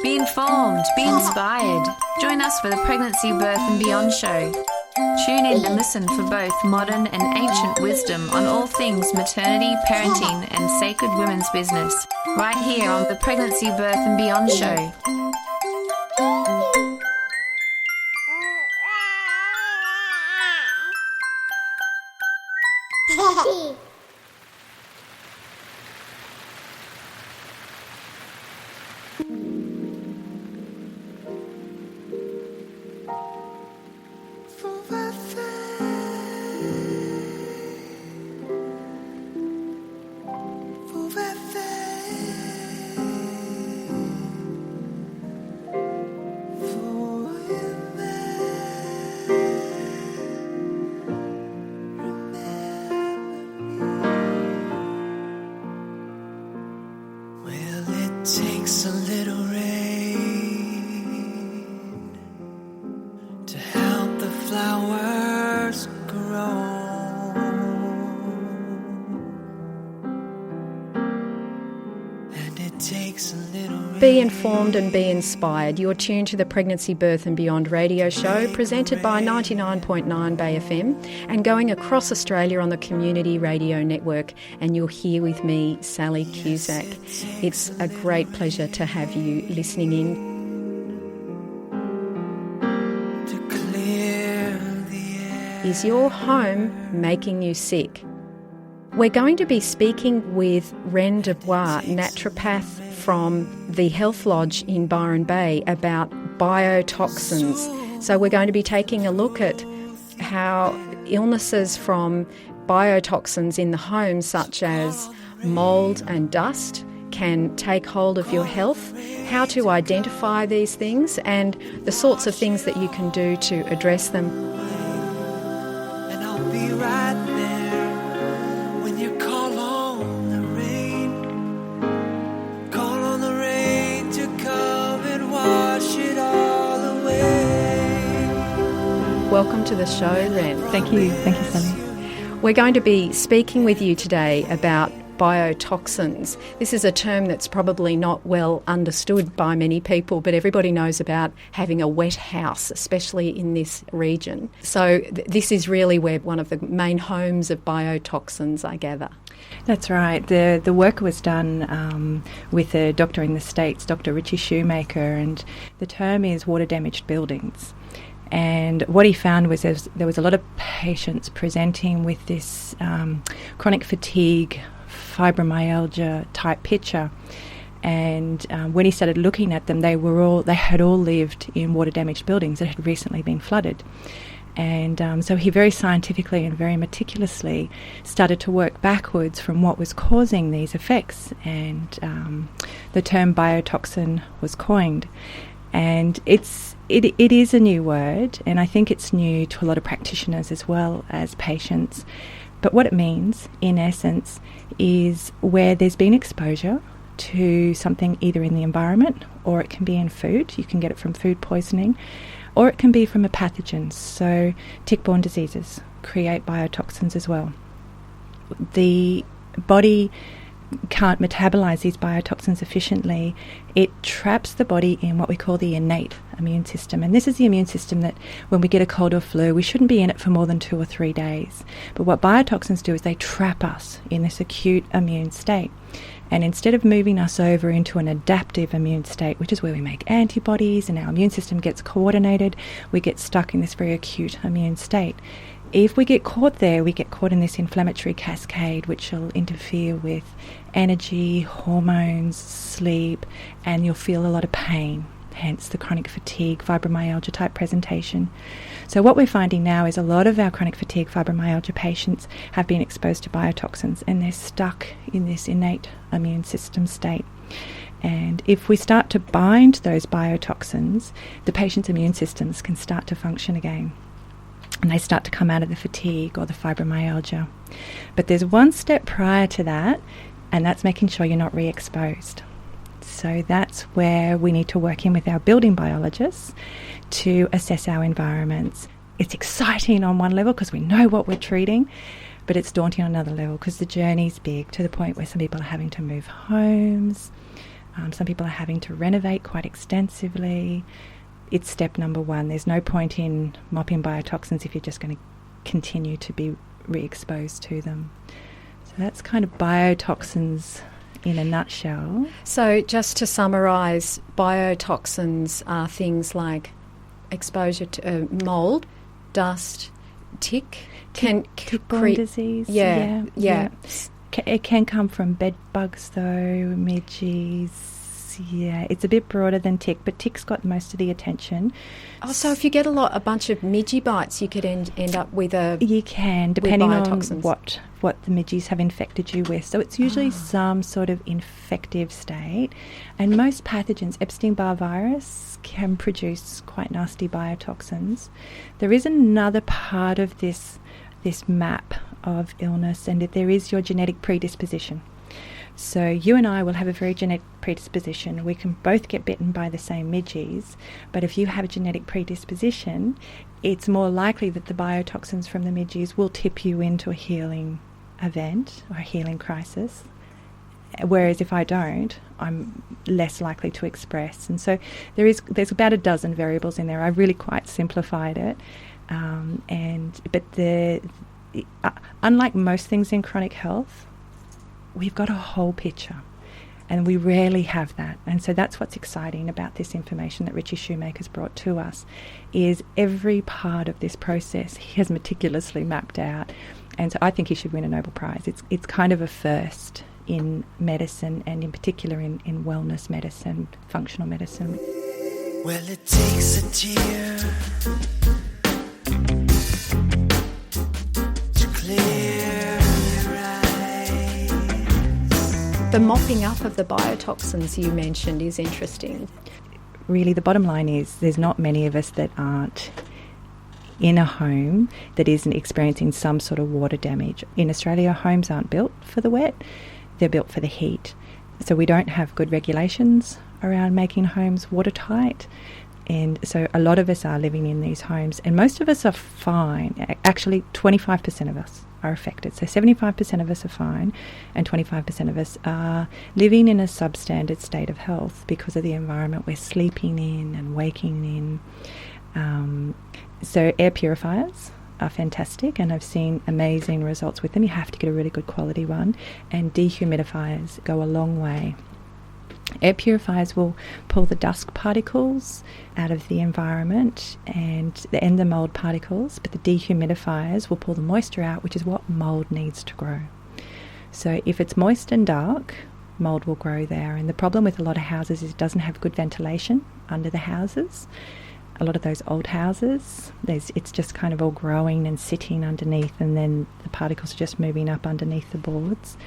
Be informed, be inspired. Join us for the Pregnancy, Birth and Beyond show. Tune in and listen for both modern and ancient wisdom on all things maternity, parenting and sacred women's business, right here on the Pregnancy, Birth and Beyond show. Takes a little rain to help the flowers grow, and it takes a little rain. Be informed and be inspired. You're tuned to the Pregnancy, Birth and Beyond radio show, presented by 99.9 Bay FM and going across Australia on the Community Radio Network. And you're here with me, Sally Cusack. It's a great pleasure to have you listening in. To clear the air. Is your home making you sick? We're going to be speaking with Reine DuBois, naturopath from the Health Lodge in Byron Bay, about biotoxins. So we're going to be taking a look at how illnesses from biotoxins in the home, such as mould and dust, can take hold of your health, how to identify these things, and the sorts of things that you can do to address them. And I'll be right there when you call on the rain. Call on the rain to come and wash it all away. Welcome to the show, Reine. Thank you, Sally. We're going to be speaking with you today about biotoxins. This is a term that's probably not well understood by many people, but everybody knows about having a wet house, especially in this region. So this is really where one of the main homes of biotoxins, I gather. That's right. The work was done with a doctor in the States, Dr. Ritchie Shoemaker, and the term is water-damaged buildings. And what he found was there was a lot of patients presenting with this chronic fatigue, fibromyalgia type picture, and when he started looking at them, they had all lived in water damaged buildings that had recently been flooded. And so he very scientifically and very meticulously started to work backwards from what was causing these effects, and the term biotoxin was coined. And it is a new word, and I think it's new to a lot of practitioners as well as patients. But what it means, in essence, is where there's been exposure to something either in the environment, or it can be in food. You can get it from food poisoning, or it can be from a pathogen. So tick-borne diseases create biotoxins as well. The body can't metabolize these biotoxins efficiently. It traps the body in what we call the innate immune system. And this is the immune system that when we get a cold or flu, we shouldn't be in it for more than 2 or 3 days. But what biotoxins do is they trap us in this acute immune state. And instead of moving us over into an adaptive immune state, which is where we make antibodies and our immune system gets coordinated, we get stuck in this very acute immune state. If we get caught there, we get caught in this inflammatory cascade, which will interfere with energy, hormones, sleep, and you'll feel a lot of pain, hence the chronic fatigue, fibromyalgia type presentation. So what we're finding now is a lot of our chronic fatigue, fibromyalgia patients have been exposed to biotoxins, and they're stuck in this innate immune system state. And if we start to bind those biotoxins, the patient's immune systems can start to function again, and they start to come out of the fatigue or the fibromyalgia. But there's one step prior to that, and that's making sure you're not re-exposed. So that's where we need to work in with our building biologists to assess our environments. It's exciting on one level because we know what we're treating, but it's daunting on another level because the journey's big, to the point where some people are having to move homes. Some people are having to renovate quite extensively. It's step number one. There's no point in mopping biotoxins if you're just going to continue to be re-exposed to them. So that's kind of biotoxins in a nutshell. So just to summarise, biotoxins are things like exposure to mould, dust, tick-borne disease. Yeah. It can come from bed bugs though, midges. Yeah, it's a bit broader than tick, but tick's got most of the attention. Oh, so if you get a bunch of midgie bites, you could end up with a... You can, depending on what the midges have infected you with. So it's usually some sort of infective state. And most pathogens, Epstein-Barr virus, can produce quite nasty biotoxins. There is another part of this map of illness, and there is your genetic predisposition. So you and I will have a very genetic predisposition. We can both get bitten by the same midges, but if you have a genetic predisposition, it's more likely that the biotoxins from the midges will tip you into a healing event or a healing crisis. Whereas if I don't, I'm less likely to express. And so there's about a dozen variables in there. I really quite simplified it. Unlike most things in chronic health, we've got a whole picture, and we rarely have that. And so that's what's exciting about this information that Ritchie Shoemaker's brought to us, is every part of this process he has meticulously mapped out. And so I think he should win a Nobel Prize. It's kind of a first in medicine, and in particular in wellness medicine, functional medicine. Well, it takes a tear to clear your eyes. The mopping up of the biotoxins you mentioned is interesting. Really, the bottom line is there's not many of us that aren't in a home that isn't experiencing some sort of water damage. In Australia, homes aren't built for the wet, they're built for the heat. So we don't have good regulations around making homes watertight. And so a lot of us are living in these homes, and most of us are fine. Actually, 25% of us are affected. So 75% of us are fine, and 25% of us are living in a substandard state of health because of the environment we're sleeping in and waking in. So air purifiers are fantastic, and I've seen amazing results with them. You have to get a really good quality one. And dehumidifiers go a long way. Air purifiers will pull the dust particles out of the environment and the mould particles, but the dehumidifiers will pull the moisture out, which is what mould needs to grow. So if it's moist and dark, mould will grow there. And the problem with a lot of houses is it doesn't have good ventilation under the houses. A lot of those old houses, it's just kind of all growing and sitting underneath, and then the particles are just moving up underneath the boards.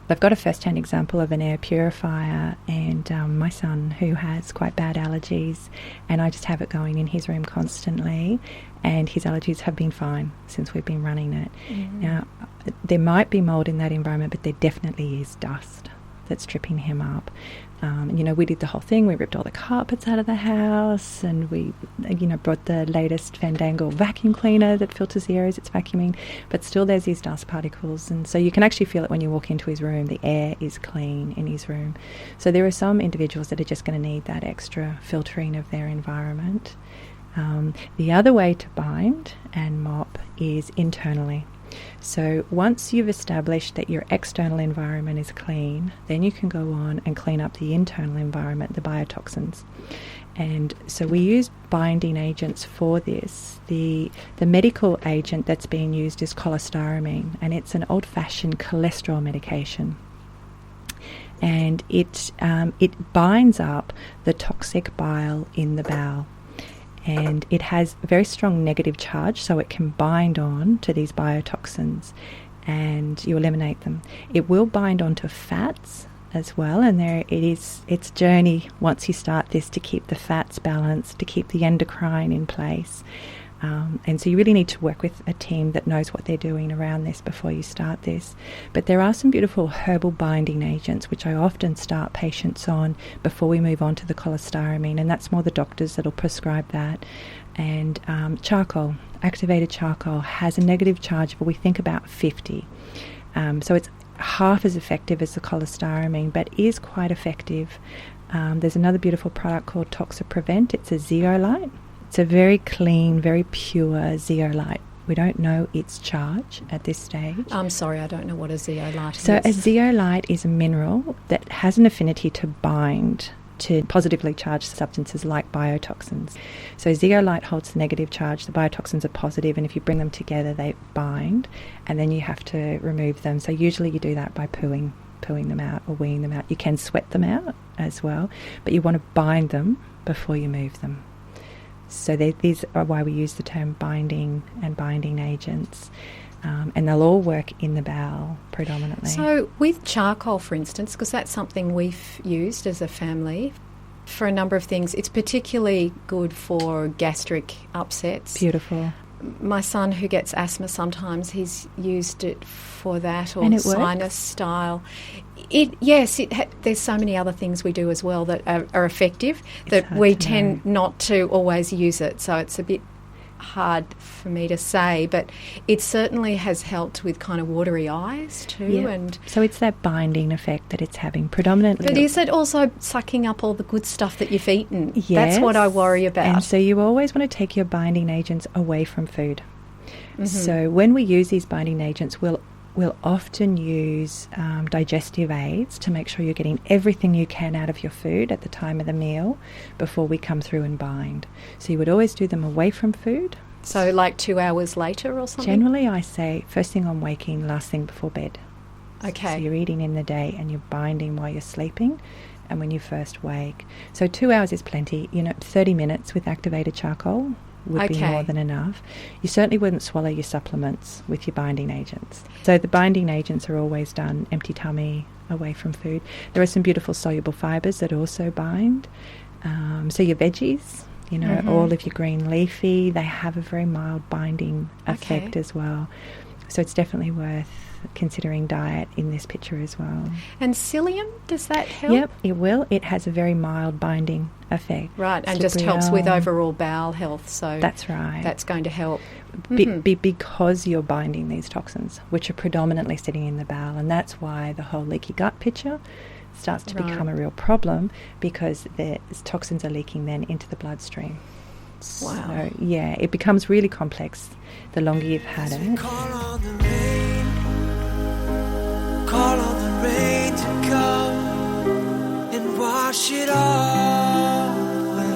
I've got a first-hand example of an air purifier, and my son, who has quite bad allergies, and I just have it going in his room constantly, and his allergies have been fine since we've been running it. Now, there might be mould in that environment, but there definitely is dust that's tripping him up. We did the whole thing. We ripped all the carpets out of the house, and we, brought the latest Fandangle vacuum cleaner that filters the areas it's vacuuming, but still there's these dust particles. And so you can actually feel it when you walk into his room. The air is clean in his room. So there are some individuals that are just going to need that extra filtering of their environment. The other way to bind and mop is internally. So once you've established that your external environment is clean, then you can go on and clean up the internal environment, the biotoxins. And so we use binding agents for this. The medical agent that's being used is cholestyramine, and it's an old-fashioned cholesterol medication. And it binds up the toxic bile in the bowel. And it has a very strong negative charge, so it can bind on to these biotoxins and you eliminate them. It will bind onto fats as well, and there it is. Its journey, once you start this, to keep the fats balanced, to keep the endocrine in place. And so you really need to work with a team that knows what they're doing around this before you start this. But there are some beautiful herbal binding agents which I often start patients on before we move on to the cholestyramine, and that's more the doctors that'll prescribe that. And charcoal, activated charcoal, has a negative charge of, we think, about 50. So half as effective as the cholestyramine, but is quite effective. There's another beautiful product called Toxaprevent. It's a zeolite. It's a very clean, very pure zeolite. We don't know its charge at this stage. I'm sorry, I don't know what a zeolite is. So a zeolite is a mineral that has an affinity to bind to positively charged substances like biotoxins. So zeolite holds the negative charge, the biotoxins are positive, and if you bring them together they bind, and then you have to remove them. So usually you do that by pooing them out or weeing them out. You can sweat them out as well, but you want to bind them before you move them. So these are why we use the term binding and binding agents. And they'll all work in the bowel predominantly. So with charcoal, for instance, because that's something we've used as a family for a number of things, it's particularly good for gastric upsets. Beautiful. My son, who gets asthma sometimes, he's used it for that, or and it sinus works? style. There's so many other things we do as well that are effective that we tend not to always use it. So it's a bit hard for me to say, but it certainly has helped with kind of watery eyes too. Yeah. And so it's that binding effect that it's having predominantly. but is it also sucking up all the good stuff that you've eaten? Yes. That's what I worry about. And so you always want to take your binding agents away from food. So when we use these binding agents, we'll often use digestive aids to make sure you're getting everything you can out of your food at the time of the meal before we come through and bind. So you would always do them away from food. So like 2 hours later or something? Generally, I say first thing on waking, last thing before bed. Okay. So you're eating in the day and you're binding while you're sleeping and when you first wake. So 2 hours is plenty. 30 minutes with activated charcoal would be more than enough. You certainly wouldn't swallow your supplements with your binding agents. So the binding agents are always done empty tummy, away from food. There are some beautiful soluble fibres that also bind. So your veggies, all of your green leafy, they have a very mild binding effect as well. So it's definitely worth considering diet in this picture as well. And psyllium, does that help? Yep, it will. It has a very mild binding effect. Right, and just helps with overall bowel health. So that's right. That's going to help. Because you're binding these toxins, which are predominantly sitting in the bowel, and that's why the whole leaky gut picture starts to become a real problem, because the toxins are leaking then into the bloodstream. Wow. So, yeah, it becomes really complex the longer you've had it. Call on the rain, call on the rain to come and wash it all away.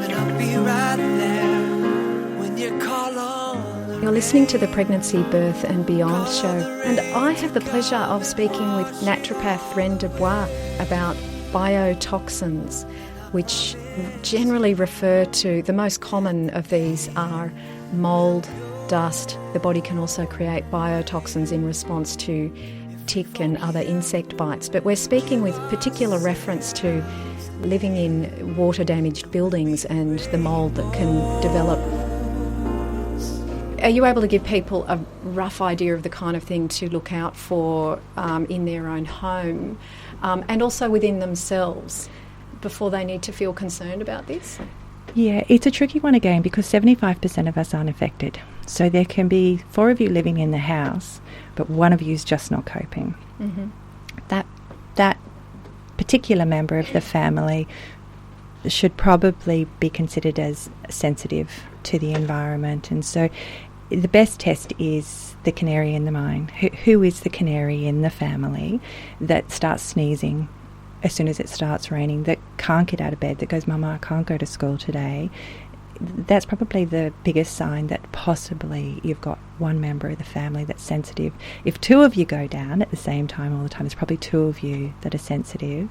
And I'll be right there when you call on. You're listening to the Pregnancy, Birth and Beyond show, and I have the pleasure of speaking with naturopath Reine DuBois about biotoxins, which generally refer to, the most common of these are mould, dust. The body can also create biotoxins in response to tick and other insect bites, but we're speaking with particular reference to living in water-damaged buildings and the mould that can develop. Are you able to give people a rough idea of the kind of thing to look out for in their own home and also within themselves before they need to feel concerned about this? Yeah, it's a tricky one again, because 75% of us aren't affected. So there can be 4 of you living in the house, but one of you is just not coping. Mm-hmm. That particular member of the family should probably be considered as sensitive to the environment. And so the best test is the canary in the mine. Who is the canary in the family that starts sneezing as soon as it starts raining, that can't get out of bed, that goes, "Mama, I can't go to school today"? That's probably the biggest sign that possibly you've got one member of the family that's sensitive. If 2 of you go down at the same time all the time, it's probably 2 of you that are sensitive.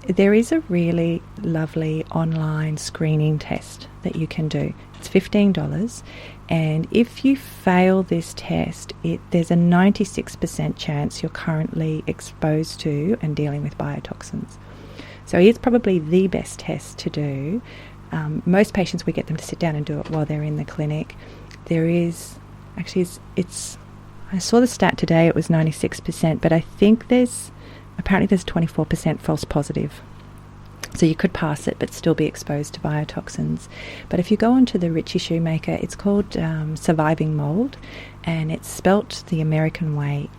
There is a really lovely online screening test that you can do. It's $15, and if you fail this test, there's a 96% chance you're currently exposed to and dealing with biotoxins. So it's probably the best test to do. Most patients, we get them to sit down and do it while they're in the clinic. There is, actually, I saw the stat today, it was 96%, but I think there's 24% false positive. So you could pass it but still be exposed to biotoxins. But if you go onto the Ritchie Shoemaker, it's called Surviving Mould, and it's spelt the American way,